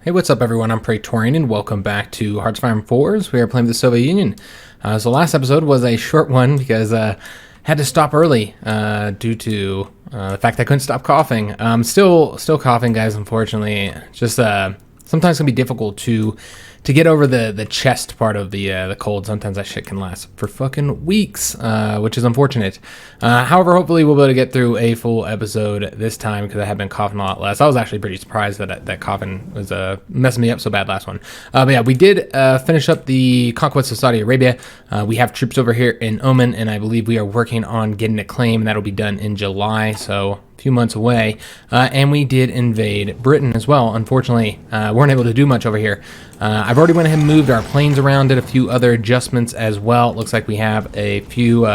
Hey, what's up everyone? I'm Praetorian and welcome back to Hearts of Iron 4s. We are playing the Soviet Union. So last episode was a short one because had to stop early due to the fact I couldn't stop coughing. Still coughing, guys, unfortunately. Just sometimes it can be difficult to get over the chest part of the cold. Sometimes that shit can last for fucking weeks, which is unfortunate. However, hopefully we'll be able to get through a full episode this time because I have been coughing a lot less. I was actually pretty surprised that coughing was messing me up so bad last one. But yeah, we did finish up the conquest of Saudi Arabia. We have troops over here in Oman, and I believe we are working on getting a claim, and that'll be done in July, so a few months away. And we did invade Britain as well. Unfortunately, weren't able to do much over here. I've already went ahead and moved our planes around, did a few other adjustments as well. It looks like we have a few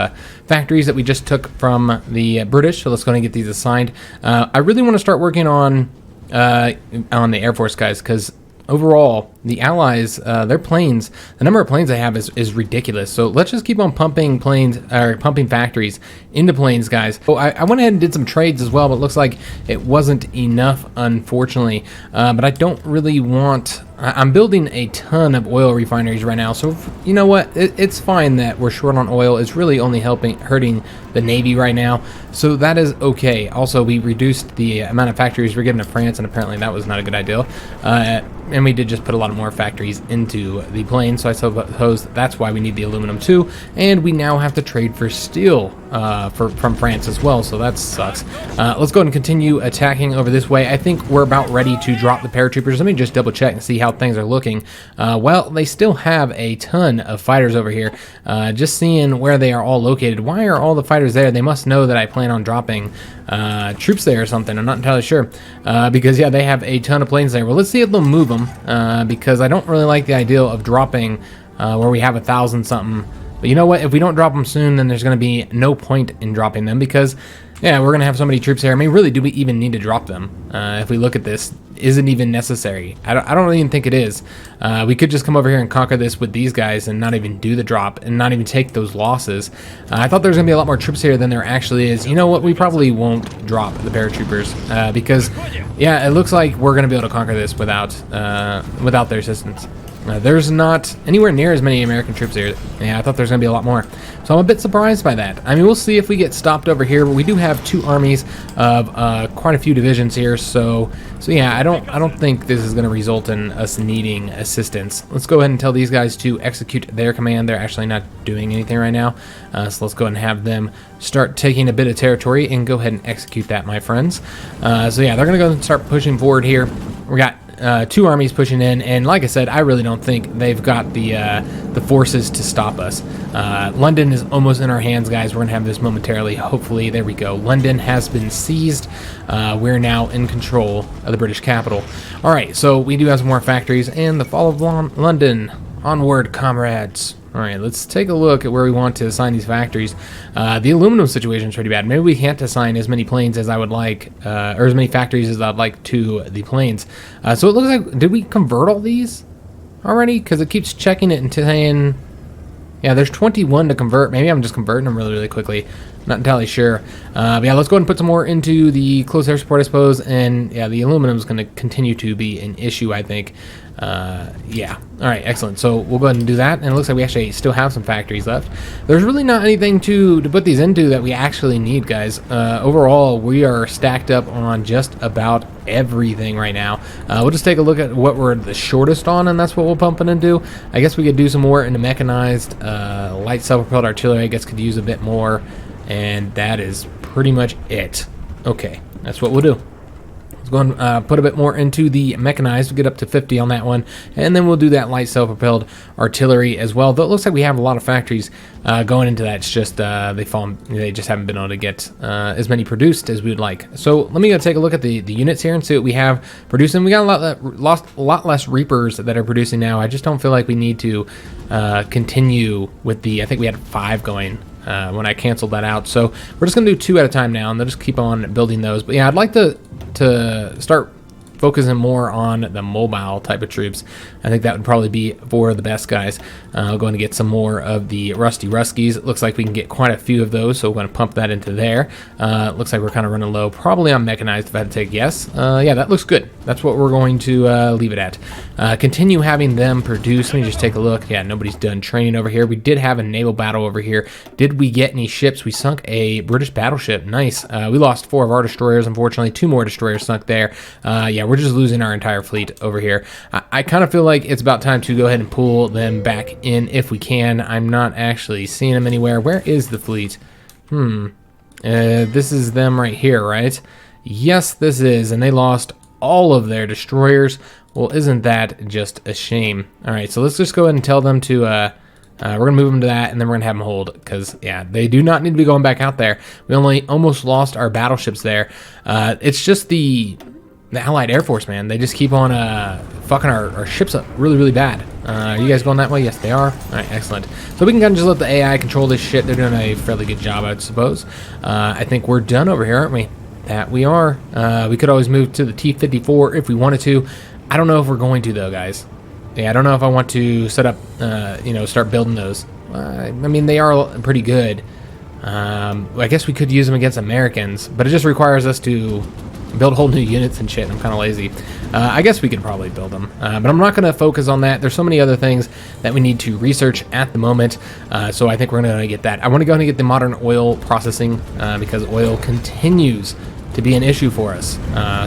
factories that we just took from the British, so let's go ahead and get these assigned. I really want to start working on the Air Force guys, because overall, the Allies, their planes, the number of planes they have is ridiculous. So let's just keep on pumping planes, or pumping factories into planes, guys. Oh, I went ahead and did some trades as well, but it looks like it wasn't enough, unfortunately. But I don't really want... I'm building a ton of oil refineries right now, so you know what? It's fine that we're short on oil. It's really only hurting the Navy right now, so that is okay. Also, we reduced the amount of factories we're giving to France, and apparently that was not a good idea. And we did just put a lot of more factories into the plane, so I suppose that's why we need the aluminum too. And we now have to trade for steel from France as well, so that sucks. Let's go ahead and continue attacking over this way. I think we're about ready to drop the paratroopers. Let me just double check and see how things are looking. Well, they still have a ton of fighters over here. Just seeing where they are all located. Why are all the fighters there? They must know that I plan on dropping troops there or something. I'm not entirely sure. Because yeah, they have a ton of planes there. Well, let's see if they'll move them, because I don't really like the idea of dropping where we have 1,000 something. But you know what? If we don't drop them soon, then there's going to be no point in dropping them, because yeah, we're going to have so many troops here. I mean, really, do we even need to drop them? If we look at this, isn't even necessary. I don't even think it is. We could just come over here and conquer this with these guys and not even do the drop and not even take those losses. I thought there was going to be a lot more troops here than there actually is. You know what? We probably won't drop the paratroopers because, yeah, it looks like we're going to be able to conquer this without their assistance. There's not anywhere near as many American troops here. Yeah, I thought there's going to be a lot more. So I'm a bit surprised by that. I mean, we'll see if we get stopped over here, but we do have two armies of quite a few divisions here. So yeah, I don't think this is going to result in us needing assistance. Let's go ahead and tell these guys to execute their command. They're actually not doing anything right now. So let's go ahead and have them start taking a bit of territory and go ahead and execute that, my friends. So yeah, they're going to go and start pushing forward here. We got two armies pushing in, and like I said, I really don't think they've got the forces to stop us. London is almost in our hands, guys. We're gonna have this momentarily, hopefully. There we go. London has been seized. We're now in control of the British capital. All right, so we do have some more factories, and the fall of London. Onward, comrades. All right, let's take a look at where we want to assign these factories. The aluminum situation is pretty bad. Maybe we can't assign as many planes as I would like, or as many factories as I'd like to the planes. So it looks like, did we convert all these already? Because it keeps checking it and saying, yeah, there's 21 to convert. Maybe I'm just converting them really, really quickly. Not entirely sure. But yeah, let's go ahead and put some more into the close air support, I suppose. And yeah, the aluminum is going to continue to be an issue, I think. Yeah. All right, excellent. So we'll go ahead and do that. And it looks like we actually still have some factories left. There's really not anything to put these into that we actually need, guys. Overall, we are stacked up on just about everything right now. We'll just take a look at what we're the shortest on, and that's what we'll pump in and do. I guess we could do some more into mechanized. Light self-propelled artillery, I guess, could use a bit more. And that is pretty much it. Okay, that's what we'll do. Let's go and put a bit more into the mechanized. We'll get up to 50 on that one. And then we'll do that light self-propelled artillery as well. Though it looks like we have a lot of factories going into that. It's just they just haven't been able to get as many produced as we would like. So let me go take a look at the units here and see what we have producing. We got a lot less Reapers that are producing now. I just don't feel like we need to continue with I think we had 5 going when I canceled that out. So we're just going to do 2 at a time now, and they'll just keep on building those. But yeah, I'd like to start focusing more on the mobile type of troops. I think that would probably be for the best guys. We're going to get some more of the Rusty Ruskies. It looks like we can get quite a few of those, so we're going to pump that into there. Looks like we're kind of running low, probably on mechanized if I had to take a guess. Yeah, that looks good. That's what we're going to leave it at. Continue having them produce. Let me just take a look. Yeah, nobody's done training over here. We did have a naval battle over here. Did we get any ships? We sunk a British battleship. Nice. We lost 4 of our destroyers, unfortunately. 2 more destroyers sunk there. Yeah, we're just losing our entire fleet over here. I kind of feel like it's about time to go ahead and pull them back in if we can. I'm not actually seeing them anywhere. Where is the fleet? This is them right here, right? Yes, this is, and they lost all of their destroyers. Well, isn't that just a shame? All right, so let's just go ahead and tell them to, we're gonna move them to that, and then we're gonna have them hold, because, yeah, they do not need to be going back out there. We only almost lost our battleships there. It's just the Allied Air Force, man. They just keep on fucking our ships up really, really bad. Are you guys going that way? Yes, they are. All right, excellent. So we can kind of just let the AI control this shit. They're doing a fairly good job, I suppose. I think we're done over here, aren't we? That we are. We could always move to the T-54 if we wanted to. I don't know if we're going to, though, guys. Yeah, I don't know if I want to set up, start building those. I mean, they are pretty good. I guess we could use them against Americans, but it just requires us to build whole new units and shit. I'm kind of lazy. I guess we could probably build them, but I'm not going to focus on that. There's so many other things that we need to research at the moment, so I think we're going to get that. I want to go and get the modern oil processing because oil continues to be an issue for us,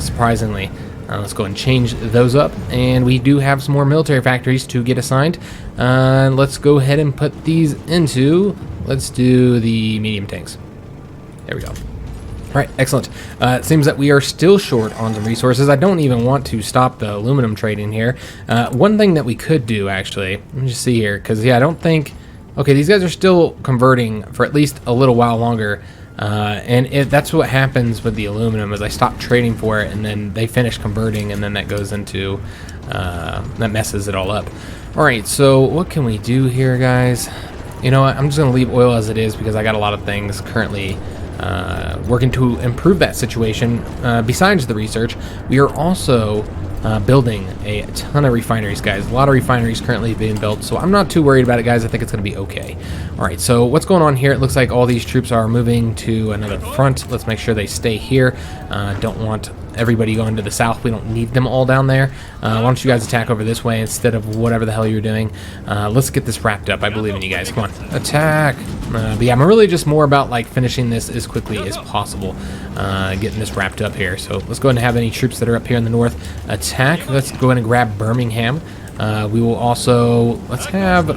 surprisingly. Let's go and change those up, and we do have some more military factories to get assigned. Let's go ahead and put these into, let's do the medium tanks. There we go. All right, excellent. It seems that we are still short on some resources. I don't even want to stop the aluminum trading here. One thing that we could do, actually, let me just see here, because, yeah, I don't think... Okay, these guys are still converting for at least a little while longer. And that's what happens with the aluminum, is I stop trading for it, and then they finish converting, and then that goes into... that messes it all up. All right, so what can we do here, guys? You know what? I'm just going to leave oil as it is, because I got a lot of things currently... working to improve that situation. Besides the research, we are also building a ton of refineries, guys. A lot of refineries currently being built, so I'm not too worried about it, guys. I think it's going to be okay. All right, so what's going on here? It looks like all these troops are moving to another front. Let's make sure they stay here. Don't want everybody going to the south. We don't need them all down there. Why don't you guys attack over this way instead of whatever the hell you're doing. Let's get this wrapped up. I believe in you guys. Come on, attack. But yeah, I'm really just more about like finishing this as quickly as possible, getting this wrapped up here. So let's go ahead and have any troops that are up here in the north attack. Let's go ahead and grab Birmingham. We will also, let's have,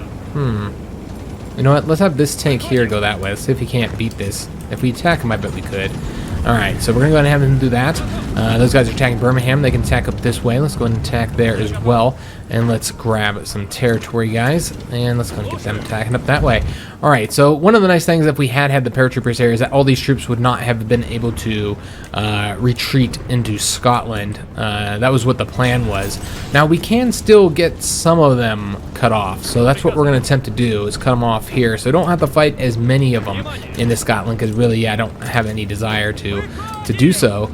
you know what, let's have this tank here go that way. Let's see if he can't beat this. If we attack him, I bet we could. Alright, so we're going to go ahead and have them do that. Those guys are attacking Birmingham. They can attack up this way. Let's go ahead and attack there as well. And let's grab some territory, guys. And let's go and get them attacking up that way. Alright, so one of the nice things if we had the paratroopers here is that all these troops would not have been able to retreat into Scotland. That was what the plan was. Now, we can still get some of them cut off. So that's what we're going to attempt to do, is cut them off here. So don't have to fight as many of them into Scotland, because really, yeah, I don't have any desire to do so.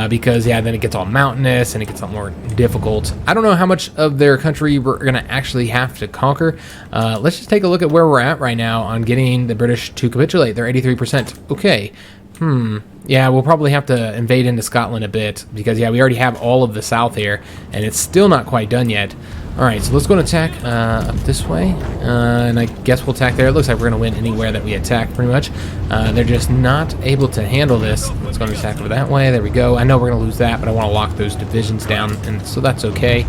Because, yeah, then it gets all mountainous and it gets a lot more difficult. I don't know how much of their country we're going to actually have to conquer. Let's just take a look at where we're at right now on getting the British to capitulate. They're 83%. Okay. Yeah, we'll probably have to invade into Scotland a bit because, yeah, we already have all of the south here, and it's still not quite done yet. All right, so let's go and attack up this way, and I guess we'll attack there. It looks like we're going to win anywhere that we attack, pretty much. They're just not able to handle this. Let's go and attack over that way. There we go. I know we're going to lose that, but I want to lock those divisions down, and so that's okay.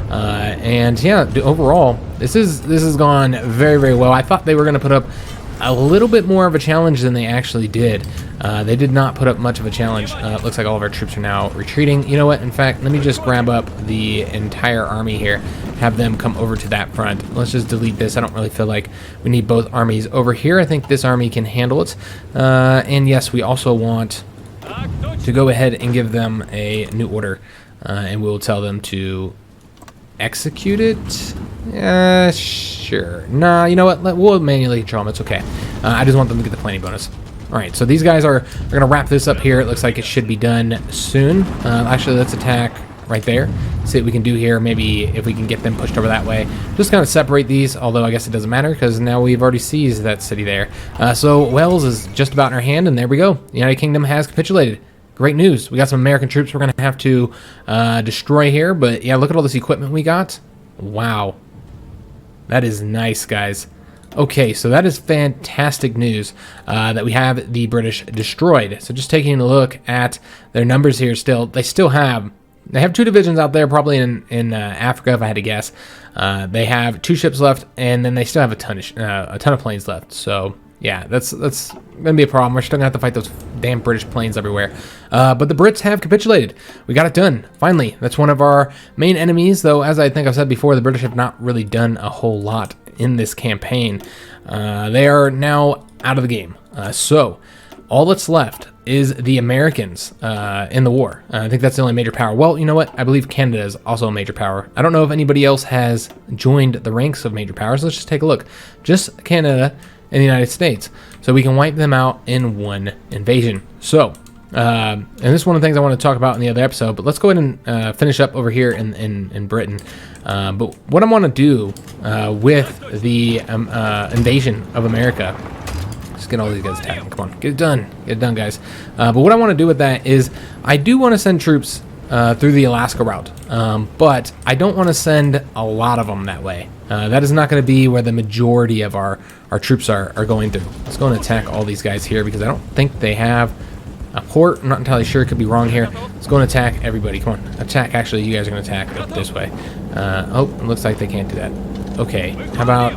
And yeah, overall, this has gone very, very well. I thought they were going to put up a little bit more of a challenge than they actually did. They did not put up much of a challenge. It looks like all of our troops are now retreating. You know what? In fact, let me just grab up the entire army here, have them come over to that front. Let's just delete this. I don't really feel like we need both armies over here. I think this army can handle it. And yes, we also want to go ahead and give them a new order, and we'll tell them to execute it. Sure. Nah, you know what? We'll manually control them. It's okay. I just want them to get the planning bonus. All right, so these guys are going to wrap this up here. It looks like it should be done soon. Actually, let's attack right there. See what we can do here. Maybe if we can get them pushed over that way. Just kind of separate these, although I guess it doesn't matter because now we've already seized that city there. So Wales is just about in our hand, and there we go. The United Kingdom has capitulated. great news. We got some American troops we're going to have to destroy here. But yeah, look at all this equipment we got. Wow. That is nice, guys. Okay, so that is fantastic news that we have the British destroyed. So just taking a look at their numbers here still, they have 2 divisions out there, probably in Africa, if I had to guess. They have 2 ships left, and then they still have a ton of planes left. So yeah, that's gonna be a problem. We're still gonna have to fight those damn British planes everywhere. But the Brits have capitulated. We got it done finally. That's one of our main enemies, though. As I think I've said before, the British have not really done a whole lot in this campaign. They are now out of the game. So all that's left is the Americans in the war. I think that's the only major power. Well, you know what? I believe Canada is also a major power. I don't know if anybody else has joined the ranks of major powers. Let's just take a look. Just Canada and the United States. So we can wipe them out in one invasion. So, and this is one of the things I want to talk about in the other episode, but let's go ahead and finish up over here in Britain. But what I want to do with the invasion of America, just get all these guys attacking. Come on, get it done, guys. But what I want to do with that is I do want to send troops through the Alaska route, but I don't want to send a lot of them that way. That is not going to be where the majority of our troops are going through. Let's go and attack all these guys here because I don't think they have a port. I'm not entirely sure. It could be wrong here. Let's go and attack everybody. Come on, attack. Actually, you guys are going to attack up this way. Oh, it looks like they can't do that. Okay, how about,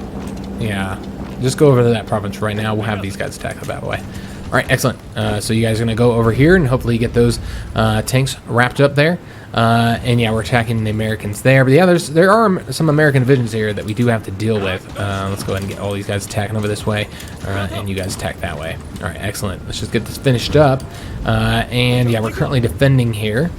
yeah, just go over to that province right now. We'll have these guys attack that way. All right, excellent. So you guys are going to go over here and hopefully get those tanks wrapped up there. And yeah, we're attacking the Americans there. But yeah, there are some American divisions here that we do have to deal with. Let's go ahead and get all these guys attacking over this way, and you guys attack that way. All right, excellent. Let's just get this finished up. And yeah, we're currently defending here.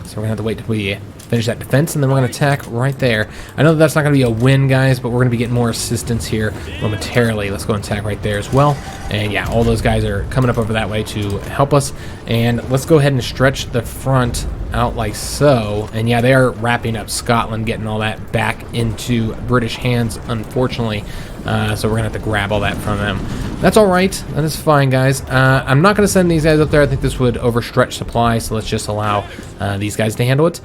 So we're going to have to wait till we finish that defense, and then we're going to attack right there. I know that's not going to be a win, guys, but we're going to be getting more assistance here momentarily. Let's go and attack right there as well. And yeah, all those guys are coming up over that way to help us. And let's go ahead and stretch the front out like so. And yeah, they are wrapping up Scotland, getting all that back into British hands, unfortunately. So we're going to have to grab all that from them. That's all right. That is fine, guys. I'm not going to send these guys up there. I think this would overstretch supply, so let's just allow these guys to handle it.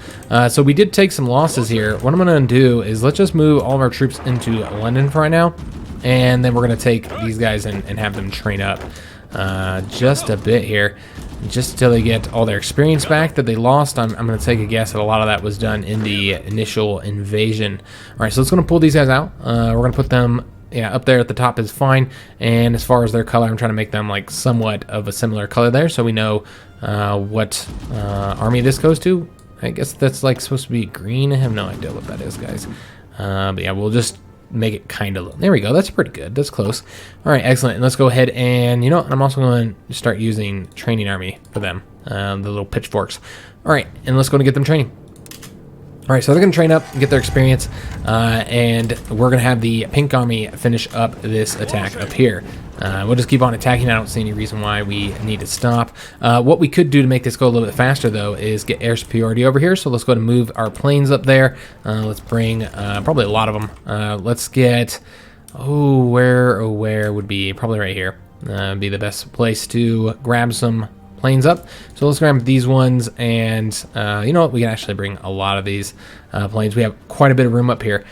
So we did take some losses here. What I'm going to do is let's just move all of our troops into London for right now, and then we're going to take these guys and have them train up just a bit here, just until they get all their experience back that they lost. I'm going to take a guess that a lot of that was done in the initial invasion. All right, so let's going to pull these guys out. We're going to put them, yeah, up there at the top is fine. And as far as their color, I'm trying to make them like somewhat of a similar color there, so we know what army this goes to. I guess that's like supposed to be green. I have no idea what that is, guys. But yeah, we'll just make it kind of, there we go. That's pretty good. That's close. All right, excellent. And let's go ahead and, you know, I'm also going to start using training army for them, the little pitchforks. All right, and let's go and get them training. All right, so they're going to train up and get their experience, and we're going to have the pink army finish up this attack up here. We'll just keep on attacking. I don't see any reason why we need to stop. What we could do to make this go a little bit faster, though, is get air superiority over here. So let's go ahead and move our planes up there. Let's bring probably a lot of them. Let's get, where would be probably right here. Be the best place to grab some planes up. So let's grab these ones, and you know what, we can actually bring a lot of these planes. We have quite a bit of room up here,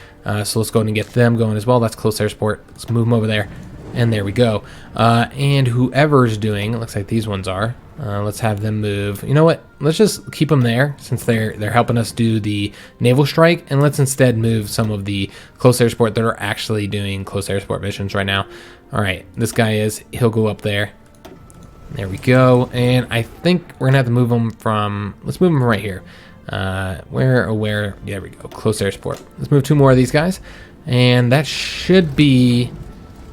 so let's go ahead and get them going as well. That's close air support. Let's move them over there, and there we go. And whoever's doing, it looks like these ones are, let's have them move. You know what, let's just keep them there since they're helping us do the naval strike, and let's instead move some of the close air support that are actually doing close air support missions right now. All right, this guy he'll go up there. There we go, and I think we're gonna have to move them from, let's move them right here. Where, there we go, close air support. Let's move 2 more of these guys, and that should be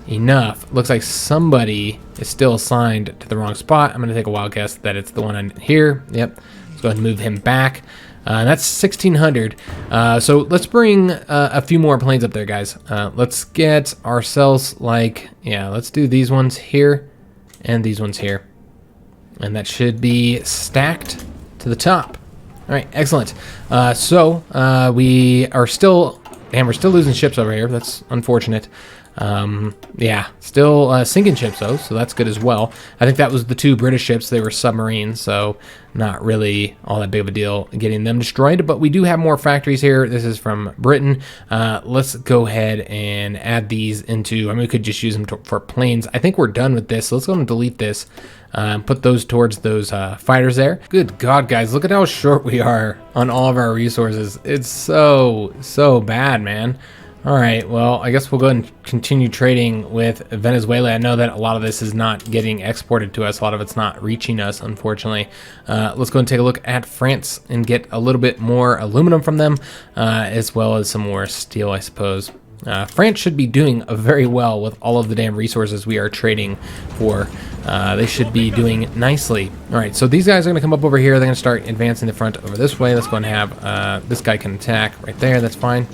enough. Looks like somebody is still assigned to the wrong spot. I'm gonna take a wild guess that it's the one on here. Yep, let's go ahead and move him back. That's 1,600. So let's bring a few more planes up there, guys. Let's get ourselves like, yeah, let's do these ones here and these ones here, and that should be stacked to the top. All right, excellent. So we are still, we're still losing ships over here. That's unfortunate. Yeah, still sinking ships though, so that's good as well. I think that was the 2 British ships. They were submarines, so not really all that big of a deal getting them destroyed. But we do have more factories here. This is from Britain. Let's go ahead and add these into, I mean, we could just use them for planes. I think we're done with this, so let's go and delete this. Put those towards those fighters there. Good God, guys, look at how short we are on all of our resources. It's so bad, man. All right, well, I guess we'll go ahead and continue trading with Venezuela. I know that a lot of this is not getting exported to us. A lot of it's not reaching us, unfortunately. Let's go and take a look at France and get a little bit more aluminum from them, as well as some more steel, I suppose. France should be doing very well with all of the damn resources we are trading for. They should be doing nicely. All right, so these guys are going to come up over here. They're going to start advancing the front over this way. Let's go and have this guy can attack right there. That's fine.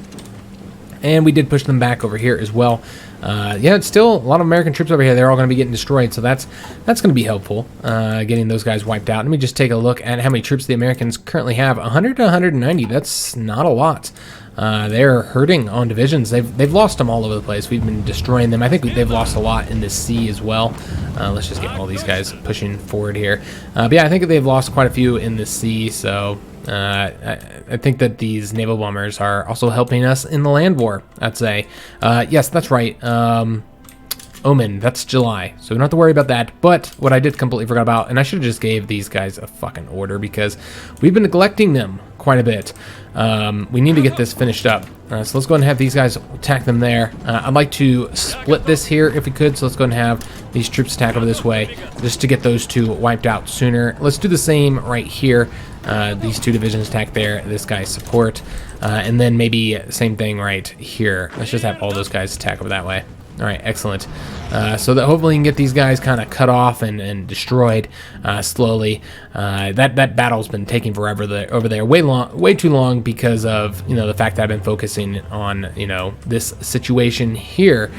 And we did push them back over here as well. Yeah, it's still a lot of American troops over here. They're all going to be getting destroyed, so that's going to be helpful, getting those guys wiped out. Let me just take a look at how many troops the Americans currently have. 100 to 190. That's not a lot. They're hurting on divisions. They've lost them all over the place. We've been destroying them. I think they've lost a lot in the sea as well. Let's just get all these guys pushing forward here. But yeah, I think they've lost quite a few in the sea, so I think that these naval bombers are also helping us in the land war, I'd say. Yes, that's right. Omen, that's July, so we don't have to worry about that. But what I did completely forgot about, and I should have just gave these guys a fucking order because we've been neglecting them quite a bit. We need to get this finished up. So let's go ahead and have these guys attack them there. I'd like to split this here if we could, so let's go ahead and have these troops attack over this way just to get those 2 wiped out sooner. Let's do the same right here. These 2 divisions attack there, this guy's support, and then maybe same thing right here. Let's just have all those guys attack over that way. All right, excellent. So that hopefully we can get these guys kind of cut off and destroyed slowly. That battle's been taking forever over there, way too long because of the fact that I've been focusing on this situation here,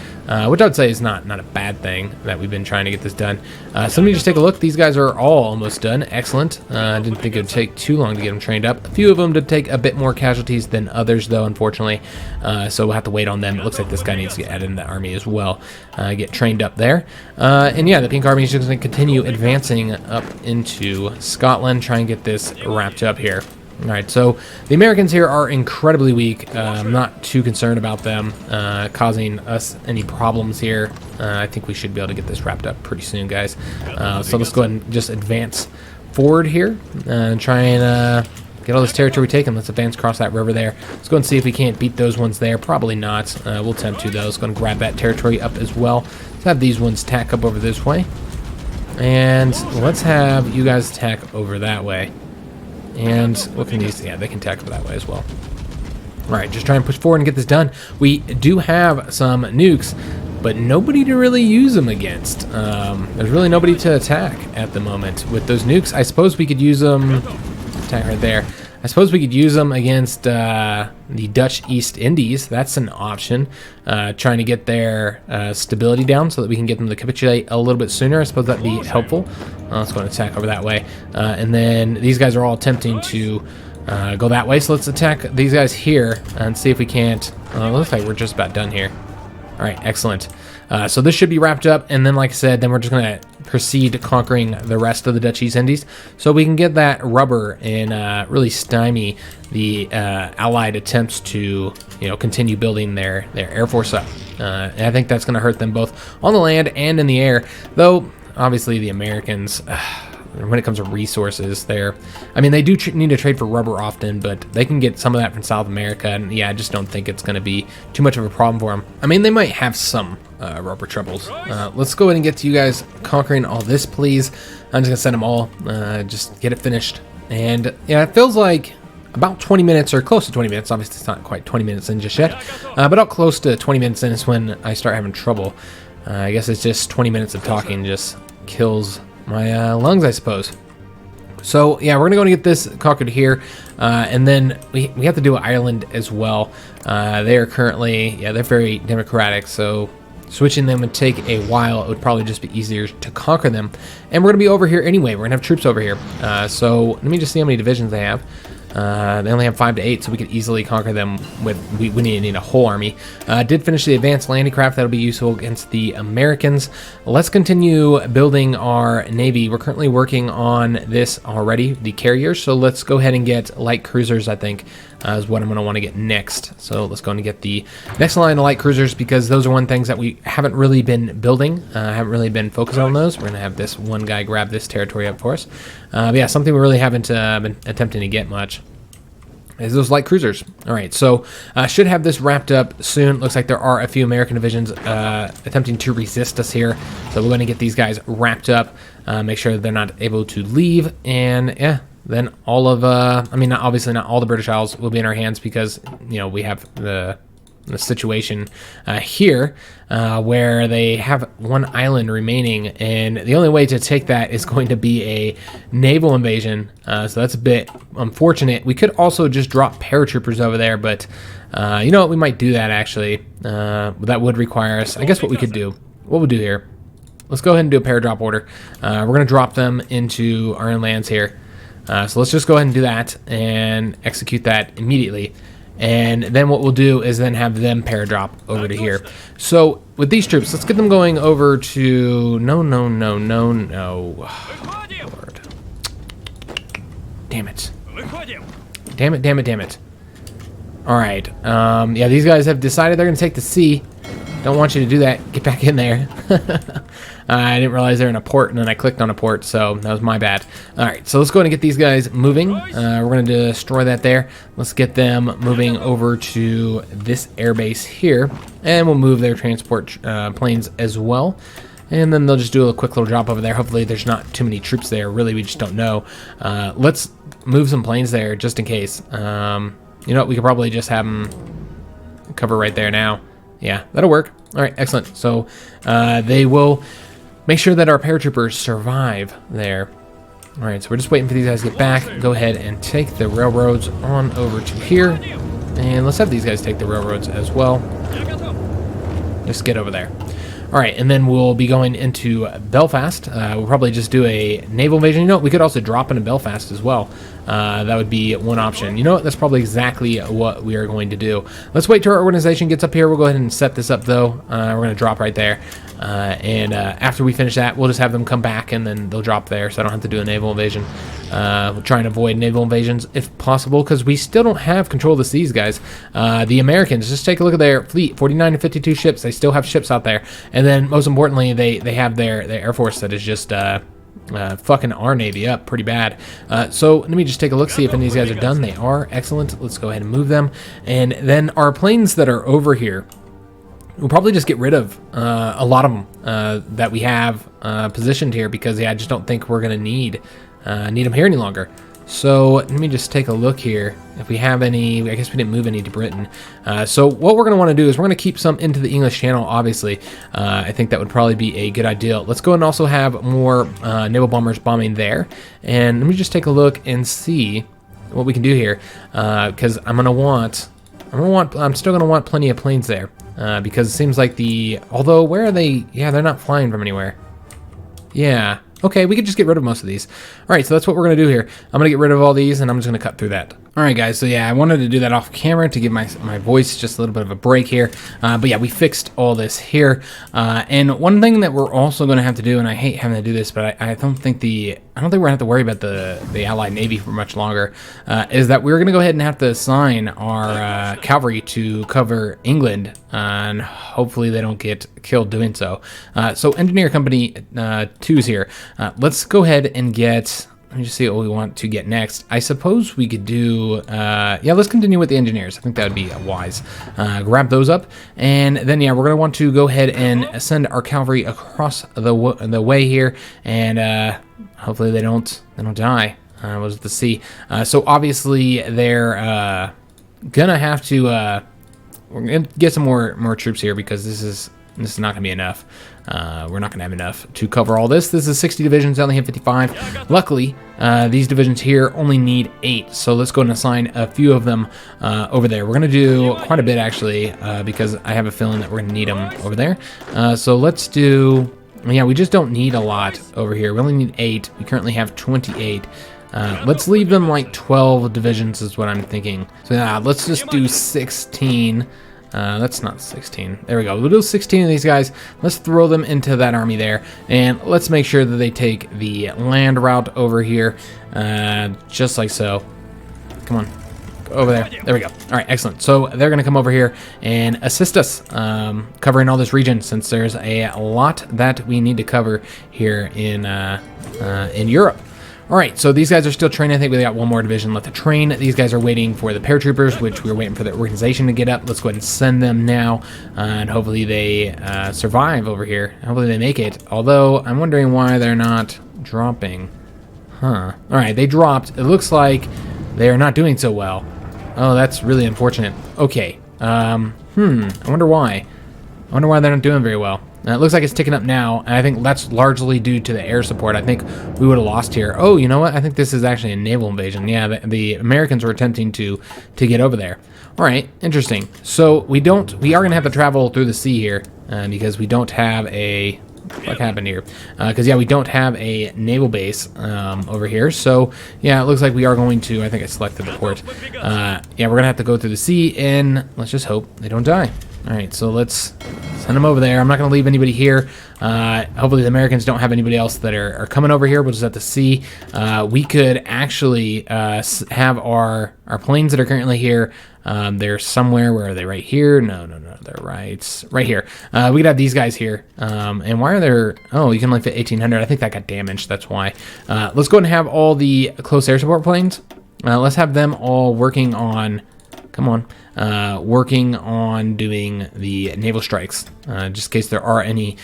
which I would say is not a bad thing that we've been trying to get this done. So let me just take a look. These guys are all almost done. Excellent. I didn't think it would take too long to get them trained up. A few of them did take a bit more casualties than others, though, unfortunately. So we'll have to wait on them. It looks like this guy needs to get added in the army as well. Get trained up there. And yeah, the Pink Army is just going to continue advancing up into Scotland, try and get this wrapped up here. All right, so the Americans here are incredibly weak. I'm not too concerned about them causing us any problems here. I think we should be able to get this wrapped up pretty soon, guys. So let's go ahead and just advance forward here and try and get all this territory taken. Let's advance across that river there. Let's go and see if we can't beat those ones there. Probably not. We'll attempt to, though. Let's go and grab that territory up as well. Let's have these ones tack up over this way. And let's have you guys attack over that way. And what can these? Yeah, they can attack over that way as well. All right, just try and push forward and get this done. We do have some nukes, but nobody to really use them against. There's really nobody to attack at the moment with those nukes. I suppose we could use them. Attack right there. I suppose we could use them against the Dutch East Indies. That's an option. Trying to get their stability down so that we can get them to capitulate a little bit sooner. I suppose that'd be helpful. Let's go and attack over that way. And then these guys are all attempting to go that way. So let's attack these guys here and see if we can't. Looks like we're just about done here. All right, excellent. So this should be wrapped up, and then, like I said, then we're just going to proceed conquering the rest of the Dutch East Indies, so we can get that rubber and really stymie the Allied attempts to, continue building their Air Force up. And I think that's going to hurt them both on the land and in the air, though obviously the Americans, when it comes to resources, they do need to trade for rubber often, but they can get some of that from South America, and yeah, I just don't think it's going to be too much of a problem for them. I mean, they might have some rubber troubles. Let's go ahead and get to you guys conquering all this, please. I'm just going to send them all, just get it finished. And yeah, it feels like about 20 minutes or close to 20 minutes. Obviously, it's not quite 20 minutes in just yet, but up close to 20 minutes in is when I start having trouble. I guess it's just 20 minutes of talking just kills my lungs, I suppose. So yeah, we're gonna go and get this conquered here, and then we have to do Ireland as well. They are currently, they're very democratic, so switching them would take a while. It would probably just be easier to conquer them, and we're gonna be over here anyway. We're gonna have troops over here, so let me just see how many divisions they have. They only have 5 to 8, so we could easily conquer them with, we need a whole army. Did finish the advanced landing craft. That'll be useful against the Americans. Let's continue building our navy. We're currently working on this already, the carriers, so let's go ahead and get light cruisers, I think, is what I'm going to want to get next. So let's go and get the next line of light cruisers, because those are one things that we haven't really been building, haven't really been focused on those. We're going to have this one guy grab this territory up for us. But yeah, something we really haven't been attempting to get much is those light cruisers. All right, so should have this wrapped up soon. Looks like there are a few American divisions attempting to resist us here, so we're going to get these guys wrapped up, make sure they're not able to leave, and yeah, then all of I mean, obviously not all the British Isles will be in our hands, because you know we have the situation here where they have one island remaining, and the only way to take that is going to be a naval invasion, so that's a bit unfortunate. We could also just drop paratroopers over there, but you know what, we might do that actually. That would require us, I guess what we'll do here, let's go ahead and do a paradrop order. We're going to drop them into our own lands here, so let's just go ahead and do that and execute that immediately. And then what we'll do is then have them paradrop over to here. So with these troops, let's get them going over to no. Lord. Damn it. Damn it. All right. Yeah, these guys have decided they're going to take the sea. Don't want you to do that. Get back in there. I didn't realize they're in a port, and then I clicked on a port, so that was my bad. All right, so let's go ahead and get these guys moving. We're going to destroy that there. Let's get them moving over to this airbase here, and we'll move their transport planes as well. And then they'll just do a quick little drop over there. Hopefully there's not too many troops there. Really, we just don't know. Let's move some planes there just in case. You know what? We could probably just have them cover right there now. Yeah, that'll work. All right, excellent. So they will make sure that our paratroopers survive there. All right, so we're just waiting for these guys to get back. Go ahead and take the railroads on over to here. And let's have these guys take the railroads as well. Just get over there. All right, and then we'll be going into Belfast. We'll probably just do a naval invasion. You know what? We could also drop into Belfast as well. That would be one option. You know what? That's probably exactly what we are going to do. Let's wait till our organization gets up here. We'll go ahead and set this up, though. We're going to drop right there. And after we finish that, we'll just have them come back, and then they'll drop there, so I don't have to do a naval invasion. We'll try and avoid naval invasions if possible, because we still don't have control of the seas, guys. The Americans, just take a look at their fleet, 49 to 52 ships. They still have ships out there. And then, most importantly, they have their Air Force that is just fucking our Navy up pretty bad. So let me just take a look, see if any of these guys are done. They are. Excellent. Let's go ahead and move them. And then our planes that are over here, we'll probably just get rid of a lot of them that we have positioned here, because yeah, I just don't think we're going to need them here any longer. So let me just take a look here. If we have any, I guess we didn't move any to Britain. So what we're going to want to do is we're going to keep some into the English Channel, obviously. I think that would probably be a good idea. Let's go and also have more naval bombers bombing there. And let me just take a look and see what we can do here. Because I'm still going to want plenty of planes there. Because it seems like although where are they? Yeah, they're not flying from anywhere. Yeah. Okay, we could just get rid of most of these. All right, so that's what we're going to do here. I'm going to get rid of all these, and I'm just going to cut through that. All right, guys, so yeah, I wanted to do that off camera to give my voice just a little bit of a break here. But yeah, we fixed all this here. And one thing that we're also going to have to do, and I hate having to do this, but I don't think we're going to have to worry about the Allied Navy for much longer, is that we're going to go ahead and have to assign our cavalry to cover England, and hopefully they don't get killed doing so. So Engineer Company 2's here. Let's go ahead and get... Let me just see what we want to get next. I suppose we could do... yeah, let's continue with the engineers. I think that would be wise. Grab those up. And then, yeah, we're going to want to go ahead and send our cavalry across the way here. And hopefully they don't die. Was the sea. So obviously they're going to have to... we're going to get some more troops here, because this is not going to be enough. We're not going to have enough to cover all this. This is 60 divisions. I only have 55. Luckily, these divisions here only need 8. So let's go and assign a few of them over there. We're going to do quite a bit, actually, because I have a feeling that we're going to need them over there. So let's do... Yeah, we just don't need a lot over here. We only need 8. We currently have 28. Let's leave them like 12 divisions is what I'm thinking. So yeah, let's just do 16. That's not 16. There we go. We'll do 16 of these guys. Let's throw them into that army there. And let's make sure that they take the land route over here. Just like so. Come on. Go over there. There we go. All right, excellent. So they're going to come over here and assist us covering all this region, since there's a lot that we need to cover here in Europe. All right, so these guys are still training. I think we got one more division left to train. These guys are waiting for the paratroopers, which we were waiting for the organization to get up. Let's go ahead and send them now, and hopefully they survive over here. Hopefully they make it, although I'm wondering why they're not dropping. Huh. All right, they dropped. It looks like they are not doing so well. Oh, that's really unfortunate. Okay. I wonder why. I wonder why they're not doing very well. It looks like it's ticking up now, and I think that's largely due to the air support. I think we would have lost here. Oh, you know what? I think this is actually a naval invasion. Yeah, the Americans were attempting to get over there. All right, interesting. So we are going to have to travel through the sea here because we don't have a... What happened here? Because, yeah, we don't have a naval base over here. So, yeah, it looks like we are going to... I think I selected the port. Yeah, we're going to have to go through the sea, and let's just hope they don't die. All right, so let's send them over there. I'm not going to leave anybody here. Hopefully the Americans don't have anybody else that are coming over here. We'll just have to see. We could actually have our planes that are currently here. They're somewhere. Where are they? Right here? No. They're right here. We could have these guys here. And why are there... Oh, you can only fit 1,800. I think that got damaged. That's why. Let's go ahead and have all the close air support planes. Let's have them all working on... Come on. Working on doing the naval strikes, just in case there are any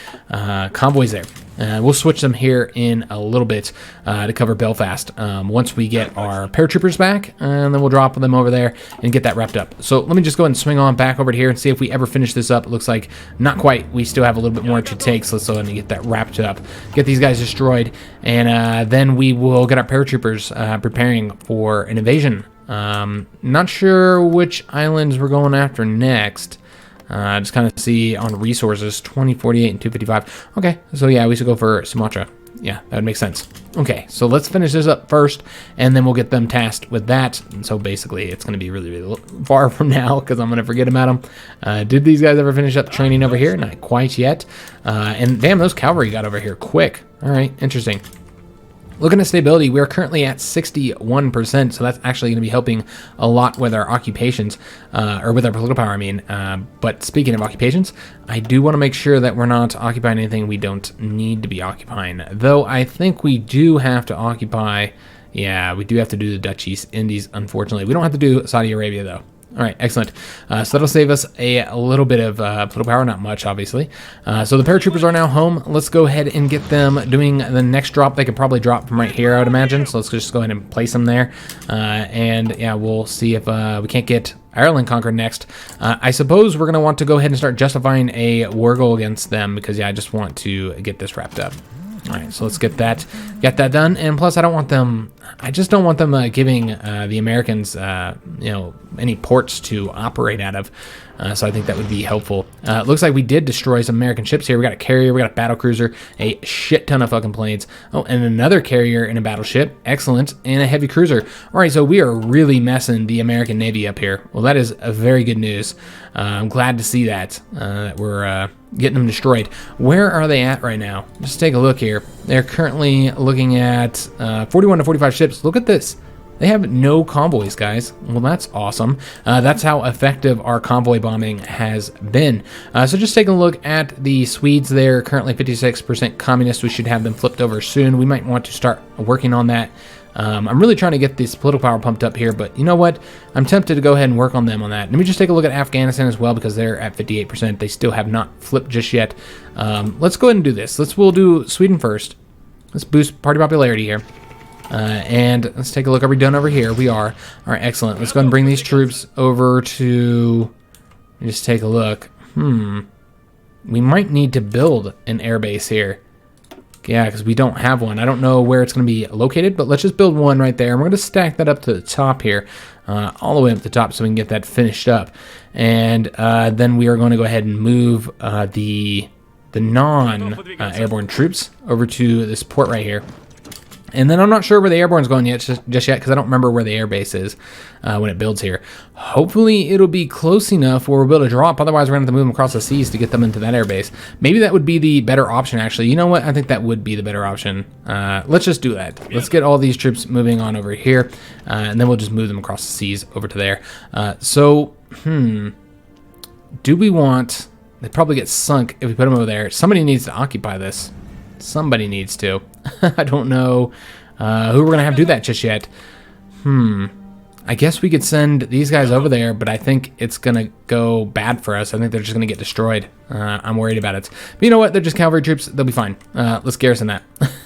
convoys there. We'll switch them here in a little bit to cover Belfast once we get our paratroopers back, and then we'll drop them over there and get that wrapped up. So let me just go ahead and swing on back over to here and see if we ever finish this up. It looks like not quite. We still have a little bit more to take, so let's go ahead and get that wrapped up, get these guys destroyed, and then we will get our paratroopers preparing for an invasion. Not sure which islands we're going after next. Just kind of see on resources, 2048 and 255. Okay, so yeah, we should go for Sumatra. Yeah, that would make sense. Okay, so let's finish this up first, and then we'll get them tasked with that. And so basically, it's going to be really, really far from now, because I'm going to forget about them. Did these guys ever finish up training over here? Not quite yet. And damn, those cavalry got over here quick. All right, interesting. Looking at stability, we're currently at 61%, so that's actually going to be helping a lot with our occupations, or with our political power, I mean. But speaking of occupations, I do want to make sure that we're not occupying anything we don't need to be occupying. Though I think we do have to occupy, yeah, we do have to do the Dutch East Indies, unfortunately. We don't have to do Saudi Arabia, though. All right, excellent. So that'll save us a little bit of political power, not much, obviously. So the paratroopers are now home. Let's go ahead and get them doing the next drop. They could probably drop from right here, I would imagine. So let's just go ahead and place them there. And yeah, we'll see if we can't get Ireland conquered next. I suppose we're going to want to go ahead and start justifying a war goal against them because, yeah, I just want to get this wrapped up. All right, so let's get that done. And plus, I just don't want them giving the Americans, any ports to operate out of. So I think that would be helpful. It looks like we did destroy some American ships here. We got a carrier, we got a battle cruiser, a shit ton of fucking planes. Oh, and another carrier and a battleship. Excellent. And a heavy cruiser. All right, so we are really messing the American Navy up here. Well, that is a very good news. I'm glad to see that we're getting them destroyed. Where are they at right now? Just take a look here. They're currently looking at 41 to 45 ships. Look at this. They have no convoys, guys. Well, that's awesome. That's how effective our convoy bombing has been. So just taking a look at the Swedes, they're currently 56% communist. We should have them flipped over soon. We might want to start working on that. I'm really trying to get this political power pumped up here, but you know what? I'm tempted to go ahead and work on them on that. Let me just take a look at Afghanistan as well, because they're at 58%. They still have not flipped just yet. Let's go ahead and do this. We'll do Sweden first. Let's boost party popularity here. And let's take a look. Are we done over here? We are. All right, excellent. Let's go ahead and bring these troops over to... Just take a look. We might need to build an airbase here. Yeah, because we don't have one. I don't know where it's going to be located, but let's just build one right there. And we're going to stack that up to the top here, all the way up to the top so we can get that finished up. And then we are going to go ahead and move the non-airborne troops over to this port right here. And then I'm not sure where the airborne's going yet, just yet, because I don't remember where the airbase is when it builds here. Hopefully it'll be close enough where we'll be able to drop. Otherwise, we're going to have to move them across the seas to get them into that airbase. Maybe that would be the better option, actually. You know what? I think that would be the better option. Let's just do that. Let's get all these troops moving on over here, and then we'll just move them across the seas over to there. Do we want... They probably get sunk if we put them over there. Somebody needs to occupy this. Somebody needs to. I don't know who we're going to have do that just yet. I guess we could send these guys over there, but I think it's going to go bad for us. I think they're just going to get destroyed. I'm worried about it. But you know what? They're just cavalry troops. They'll be fine. Let's garrison that.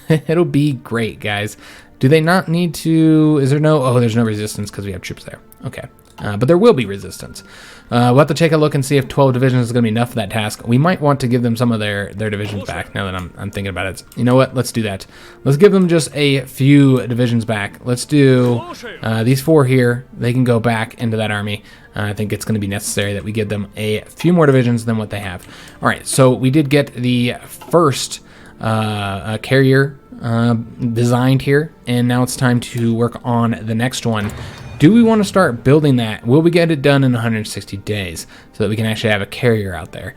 It'll be great, guys. Do they not need to... Is there no... Oh, there's no resistance because we have troops there. Okay. But there will be resistance. We'll have to take a look and see if 12 divisions is going to be enough for that task. We might want to give them some of their divisions back now that I'm thinking about it. You know what? Let's do that. Let's give them just a few divisions back. Let's do these 4 here. They can go back into that army. I think it's going to be necessary that we give them a few more divisions than what they have. All right, so we did get the first carrier designed here, and now it's time to work on the next one. Do we want to start building that? Will we get it done in 160 days so that we can actually have a carrier out there?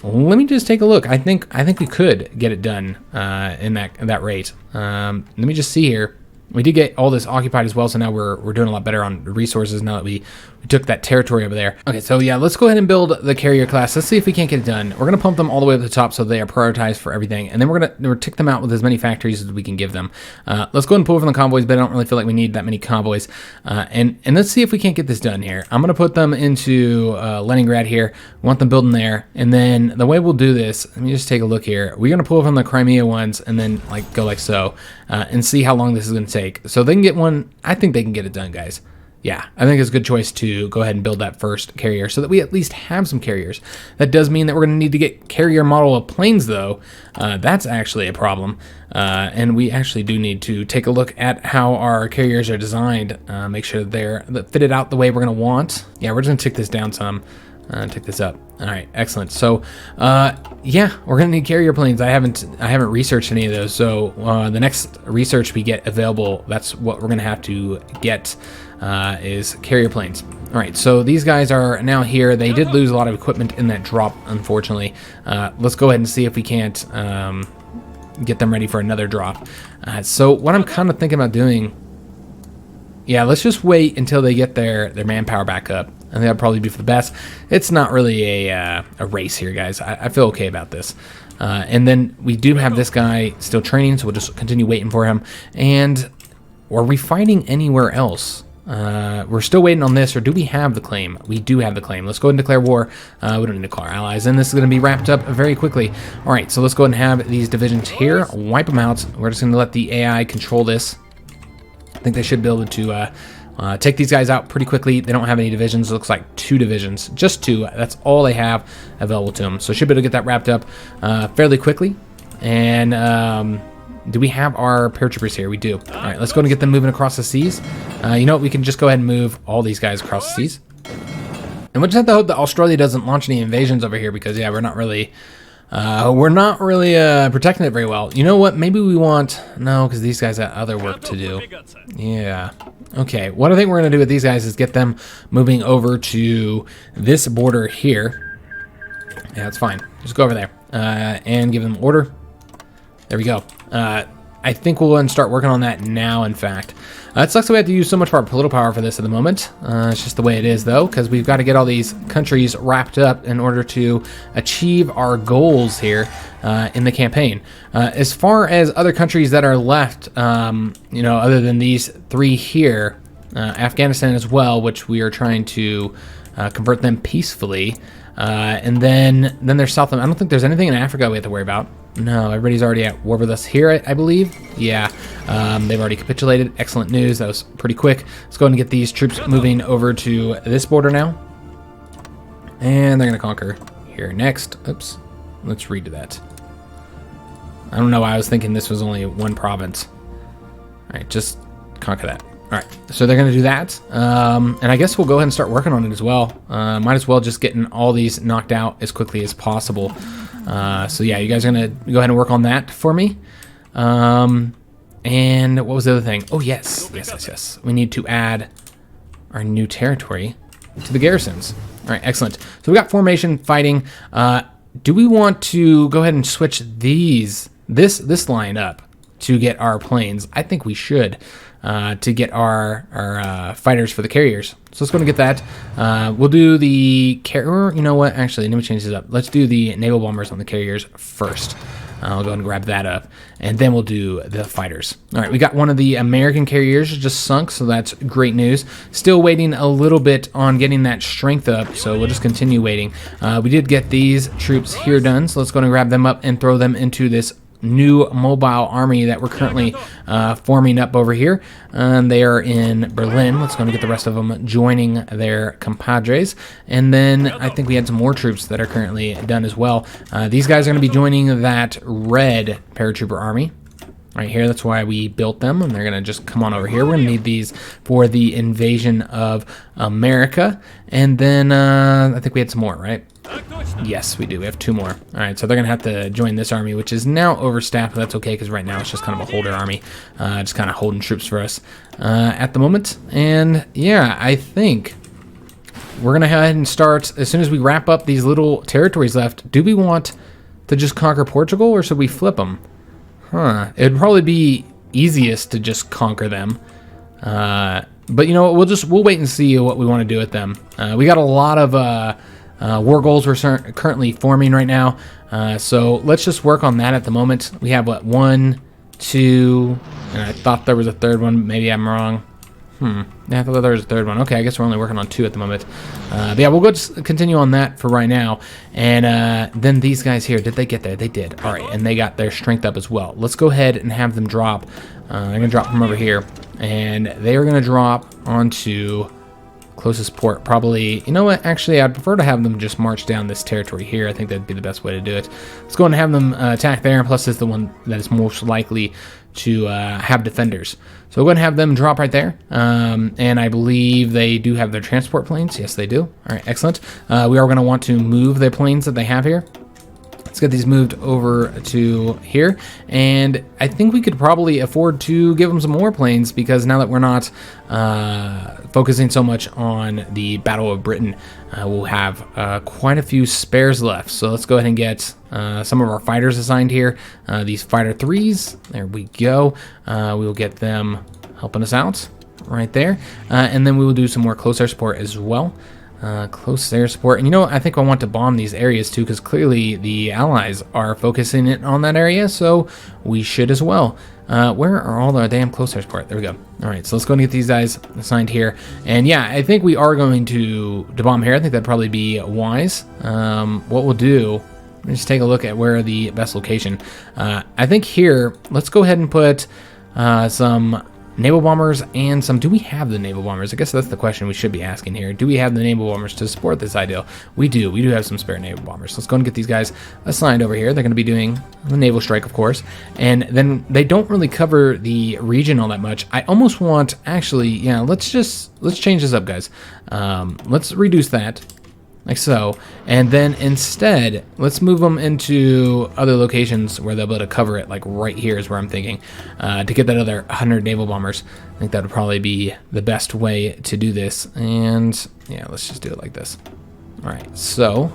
Let me just take a look. I think we could get it done in that rate. Let me just see here. We did get all this occupied as well, so now we're doing a lot better on resources now that we took that territory over there. Okay, so yeah, let's go ahead and build the carrier class. Let's see if we can't get it done. We're gonna pump them all the way up to the top so they are prioritized for everything, and then we're gonna tick them out with as many factories as we can give them. Let's go ahead and pull from the convoys, but I don't really feel like we need that many convoys. And let's see if we can't get this done here. I'm gonna put them into Leningrad here. Want them building there, and then the way we'll do this, let me just take a look here. We're gonna pull from the Crimea ones, and then go like so, and see how long this is gonna take. So they can get one. I think they can get it done, guys. Yeah, I think it's a good choice to go ahead and build that first carrier so that we at least have some carriers. That does mean that we're going to need to get carrier model of planes, though. That's actually a problem. And we actually do need to take a look at how our carriers are designed, make sure that they're fitted out the way we're going to want. Yeah, we're just going to tick this down some. Tick this up. All right, excellent. So, yeah, we're gonna need carrier planes. I haven't researched any of those. So the next research we get available, that's what we're gonna have to get is carrier planes. All right, so these guys are now here. They did lose a lot of equipment in that drop, unfortunately. Let's go ahead and see if we can't get them ready for another drop. So what I'm kind of thinking about doing, yeah, let's just wait until they get their manpower back up. I think that'd probably be for the best. It's not really a race here, guys. I feel okay about this. And then we do have this guy still training, so we'll just continue waiting for him. And are we fighting anywhere else? We're still waiting on this, or do we have the claim? We do have the claim. Let's go ahead and declare war. We don't need to call our allies, and this is going to be wrapped up very quickly. All right, so let's go ahead and have these divisions here. Wipe them out. We're just going to let the AI control this. I think they should be able to take these guys out pretty quickly. They don't have any divisions. It looks like 2 divisions. Just 2. That's all they have available to them. So should be able to get that wrapped up fairly quickly. And do we have our paratroopers here? We do. All right, let's go and get them moving across the seas. You know what? We can just go ahead and move all these guys across the seas. And we'll just have to hope that Australia doesn't launch any invasions over here because, yeah, we're not really protecting it very well. You know what? Maybe we want... No, because these guys have other work to do. Yeah. Okay, what I think we're going to do with these guys is get them moving over to this border here. Yeah, that's fine. Just go over there and give them order. There we go. I think we'll go and start working on that now, in fact. It sucks that we have to use so much of our political power for this at the moment. It's just the way it is, though, because we've got to get all these countries wrapped up in order to achieve our goals here in the campaign. As far as other countries that are left, you know, other than these 3 here, Afghanistan as well, which we are trying to convert them peacefully. And then there's South. I don't think there's anything in Africa we have to worry about. No, everybody's already at war with us here, I believe. Yeah, they've already capitulated. Excellent news. That was pretty quick. Let's go ahead and get these troops moving over to this border now. And they're going to conquer here next. Oops. Let's redo that. I don't know why I was thinking this was only 1 province. All right, just conquer that. All right, so they're going to do that. And I guess we'll go ahead and start working on it as well. Might as well just getting all these knocked out as quickly as possible. So yeah, you guys are going to go ahead and work on that for me. And what was the other thing? Oh, yes. We need to add our new territory to the garrisons. All right, excellent. So we got formation, fighting. Do we want to go ahead and switch this line up to get our planes? I think we should, to get our fighters for the carriers. So let's go and get that. We'll do the carrier. You know what? Actually, let me change this up. Let's do the naval bombers on the carriers first. I'll go ahead and grab that up, and then we'll do the fighters. All right, we got one of the American carriers just sunk, so that's great news. Still waiting a little bit on getting that strength up, so we'll just continue waiting. We did get these troops here done, so let's go and grab them up and throw them into this new mobile army that we're currently forming up over here. They are in Berlin. Let's go and get the rest of them joining their compadres. And then I think we had some more troops that are currently done as well. These guys are going to be joining that red paratrooper army right here. That's why we built them, and they're going to just come on over here. We're going to need these for the invasion of America. And then I think we had some more, right? Yes, we do. We have 2 more. All right, so they're going to have to join this army, which is now overstaffed, but that's okay because right now it's just kind of a holder army, just kind of holding troops for us at the moment. And yeah, I think we're going to go ahead and start as soon as we wrap up these little territories left. Do we want to just conquer Portugal, or should we flip them? It would probably be easiest to just conquer them. But you know what? We'll wait and see what we want to do with them. We got a lot of war goals we're currently forming right now, so let's just work on that at the moment. We have what, 1, 2, and I thought there was a third one. Maybe I'm wrong. Yeah, I thought there was a third one. Okay, I guess we're only working on 2 at the moment. But yeah, we'll go just continue on that for right now. And then these guys here, did they get there? They did. All right, and they got their strength up as well. Let's go ahead and have them drop. They're going to drop from over here, and they are going to drop onto closest port. Probably, you know what? Actually, I'd prefer to have them just march down this territory here. I think that'd be the best way to do it. Let's go and have them attack there, and plus it's the one that is most likely to have defenders. So we're going to have them drop right there, and I believe they do have their transport planes. Yes, they do. All right, excellent. We are going to want to move their planes that they have here. Let's get these moved over to here, and I think we could probably afford to give them some more planes, because now that we're not focusing so much on the Battle of Britain, we'll have quite a few spares left. So let's go ahead and get some of our fighters assigned here. These fighter 3s, there we go. We will get them helping us out right there, and then we will do some more close air support as well. Close air support, and you know what? I think I want to bomb these areas too, because clearly the Allies are focusing it on that area, so we should as well. Where are all the damn close air support? There we go. All right, so let's go and get these guys assigned here. And yeah, I think we are going to bomb here. I think that'd probably be wise. What we'll do, let's just take a look at where the best location. I think here, let's go ahead and put some naval bombers and some. Do we have the naval bombers? I guess that's the question we should be asking here. Do we have the naval bombers to support this ideal? We do. We do have some spare naval bombers. Let's go and get these guys assigned over here. They're going to be doing the naval strike, of course, and then they don't really cover the region all that much. I almost want, actually, yeah, let's change this up, guys. Let's reduce that like so, and then instead let's move them into other locations where they'll be able to cover it. Like right here is where I'm thinking, to get that other 100 naval bombers. I think that would probably be the best way to do this. And yeah, let's just do it like this. All right, so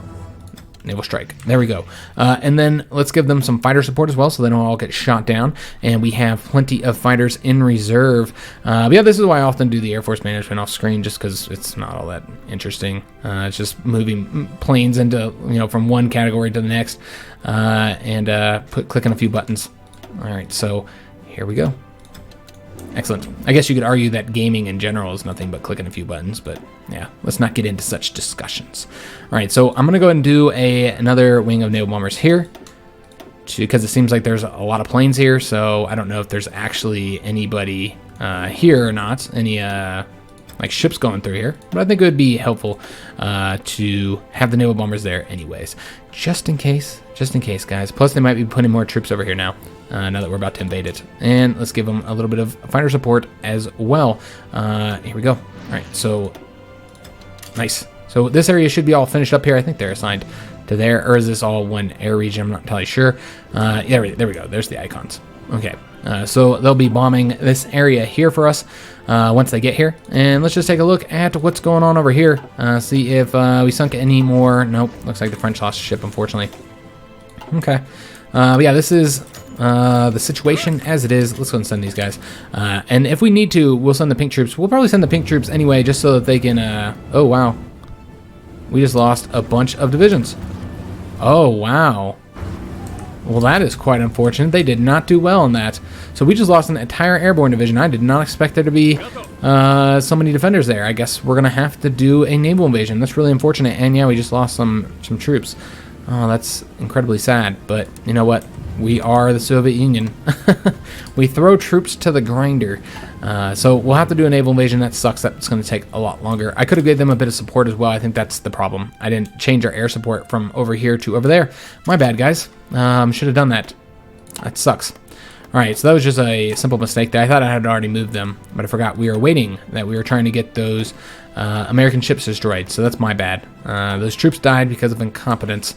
naval strike, there we go. And then let's give them some fighter support as well, so they don't all get shot down, and we have plenty of fighters in reserve. But yeah, this is why I often do the Air Force management off screen, just because it's not all that interesting. It's just moving planes into, you know, from one category to the next, and clicking a few buttons. All right, so here we go. Excellent. I guess you could argue that gaming in general is nothing but clicking a few buttons, but yeah, let's not get into such discussions. All right, so I'm going to go ahead and do another wing of naval bombers here, because it seems like there's a lot of planes here, so I don't know if there's actually anybody here or not, any like ships going through here, but I think it would be helpful to have the naval bombers there anyways, just in case, guys. Plus they might be putting more troops over here now that we're about to invade it. And let's give them a little bit of fighter support as well. Here we go. All right, so nice. So this area should be all finished up here. I think they're assigned to there, or is this all one air region? I'm not entirely sure. Yeah, there we go. There's the icons. Okay, so they'll be bombing this area here for us once they get here. And let's just take a look at what's going on over here. See if we sunk any more. Nope, looks like the French lost a ship, unfortunately. Okay, but yeah, this is the situation as it is. Let's go and send these guys. And if we need to, we'll send the pink troops. We'll probably send the pink troops anyway, just so that they can... oh, wow. We just lost a bunch of divisions. Oh, wow. Well, that is quite unfortunate. They did not do well on that. So we just lost an entire airborne division. I did not expect there to be so many defenders there. I guess we're going to have to do a naval invasion. That's really unfortunate. And yeah, we just lost some troops. Oh, that's incredibly sad. But you know what? We are the Soviet Union. We throw troops to the grinder. So we'll have to do a naval invasion. That sucks. That's going to take a lot longer. I could have gave them a bit of support as well. I think that's the problem. I didn't change our air support from over here to over there. My bad, guys. Should have done that. That sucks. All right, so that was just a simple mistake there. I thought I had already moved them, but I forgot we were waiting, that we were trying to get those American ships destroyed. So that's my bad. Those troops died because of incompetence.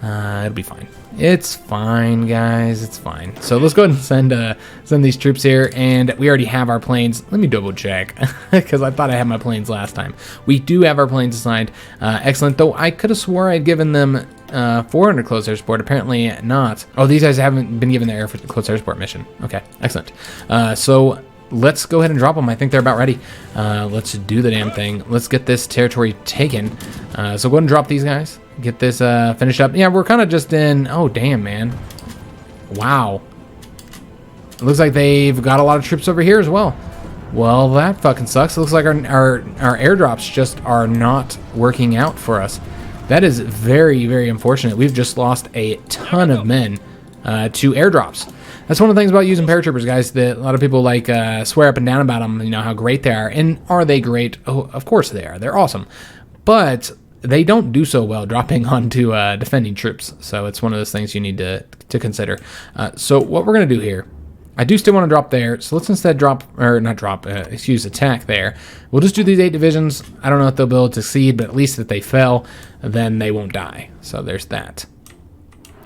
It'll be fine. It's fine, guys. It's fine. So let's go ahead and send these troops here, and we already have our planes. Let me double check because I thought I had my planes last time. We do have our planes assigned. Excellent. Though I could have swore I'd given them 400 close air support. Apparently not. Oh, these guys haven't been given their close air support mission. Okay, excellent. So let's go ahead and drop them. I think they're about ready. Let's do the damn thing. Let's get this territory taken. So go ahead and drop these guys. Get this finished up. Yeah, we're kind of just in... Oh, damn, man. Wow. It looks like they've got a lot of troops over here as well. Well, that fucking sucks. It looks like our airdrops just are not working out for us. That is very, very unfortunate. We've just lost a ton of men to airdrops. That's one of the things about using paratroopers, guys, that a lot of people like swear up and down about them, you know, how great they are. And are they great? Oh, of course they are. They're awesome. But they don't do so well dropping onto defending troops. So it's one of those things you need to consider. So what we're going to do here, I do still want to drop there. So let's instead attack there. We'll just do these 8 divisions. I don't know if they'll be able to succeed, but at least if they fell, then they won't die. So there's that.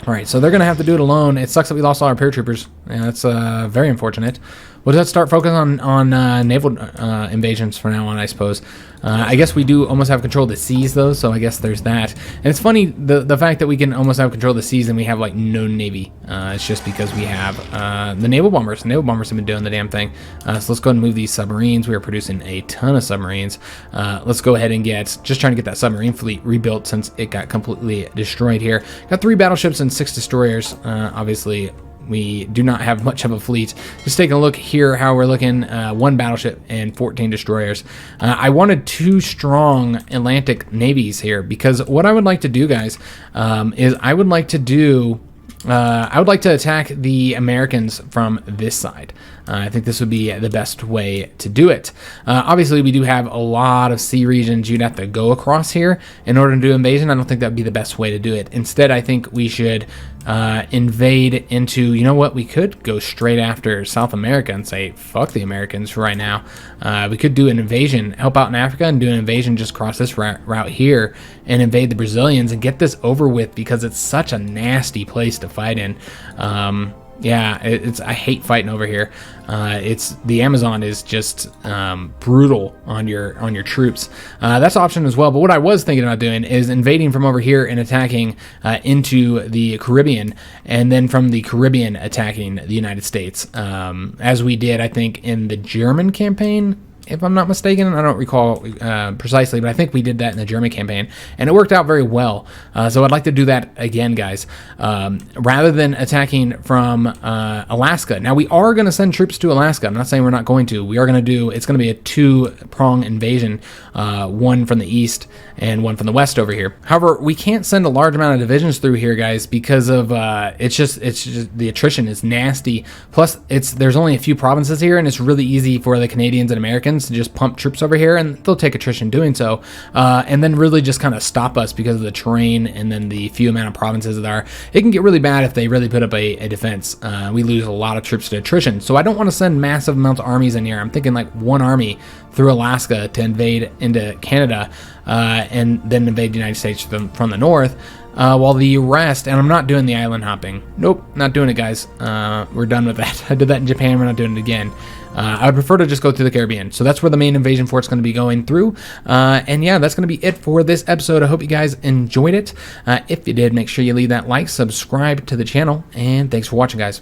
All right, so they're going to have to do it alone. It sucks that we lost all our paratroopers. Yeah, that's very unfortunate. We'll just start focusing on naval invasions from now on, I suppose. I guess we do almost have control of the seas, though, so I guess there's that. And it's funny, the fact that we can almost have control of the seas and we have, like, no navy. It's just because we have the naval bombers. The naval bombers have been doing the damn thing. So let's go ahead and move these submarines. We are producing a ton of submarines. Let's go ahead and just trying to get that submarine fleet rebuilt since it got completely destroyed here. Got 3 battleships and 6 destroyers, obviously. We do not have much of a fleet. Just taking a look here how we're looking. 1 battleship and 14 destroyers. I wanted 2 strong Atlantic navies here because what I would like to do, guys, is I would like to attack the Americans from this side. I think this would be the best way to do it. Obviously, we do have a lot of sea regions you'd have to go across here in order to do invasion. I don't think that would be the best way to do it. Instead, I think we should invade into, you know what, we could go straight after South America and say, fuck the Americans right now. We could do an invasion, help out in Africa and do an invasion just cross this route here and invade the Brazilians and get this over with because it's such a nasty place to fight in. Yeah, I hate fighting over here. The Amazon is just brutal on your troops. That's an option as well. But what I was thinking about doing is invading from over here and attacking into the Caribbean, and then from the Caribbean attacking the United States, as we did, I think, in the German campaign. If I'm not mistaken, I don't recall precisely, but I think we did that in the German campaign, and it worked out very well. So I'd like to do that again, guys, rather than attacking from Alaska. Now, we are going to send troops to Alaska. I'm not saying we're not going to. We are going to it's going to be a 2-prong invasion, one from the east and one from the west over here. However, we can't send a large amount of divisions through here, guys, because of it's just the attrition is nasty. Plus, there's only a few provinces here, and it's really easy for the Canadians and Americans to just pump troops over here, and they'll take attrition doing so, and then really just kind of stop us because of the terrain and then the few amount of provinces there. It can get really bad if they really put up a defense. We lose a lot of troops to attrition, so I don't want to send massive amounts of armies in here. I'm thinking like one army through Alaska to invade into Canada, and then invade the United States from the north, while the rest, and I'm not doing the island hopping. Nope, not doing it, guys. We're done with that. I did that in Japan. We're not doing it again. I would prefer to just go through the Caribbean. So that's where the main invasion fort's going to be going through. And yeah, that's going to be it for this episode. I hope you guys enjoyed it. If you did, make sure you leave that like, subscribe to the channel, and thanks for watching, guys.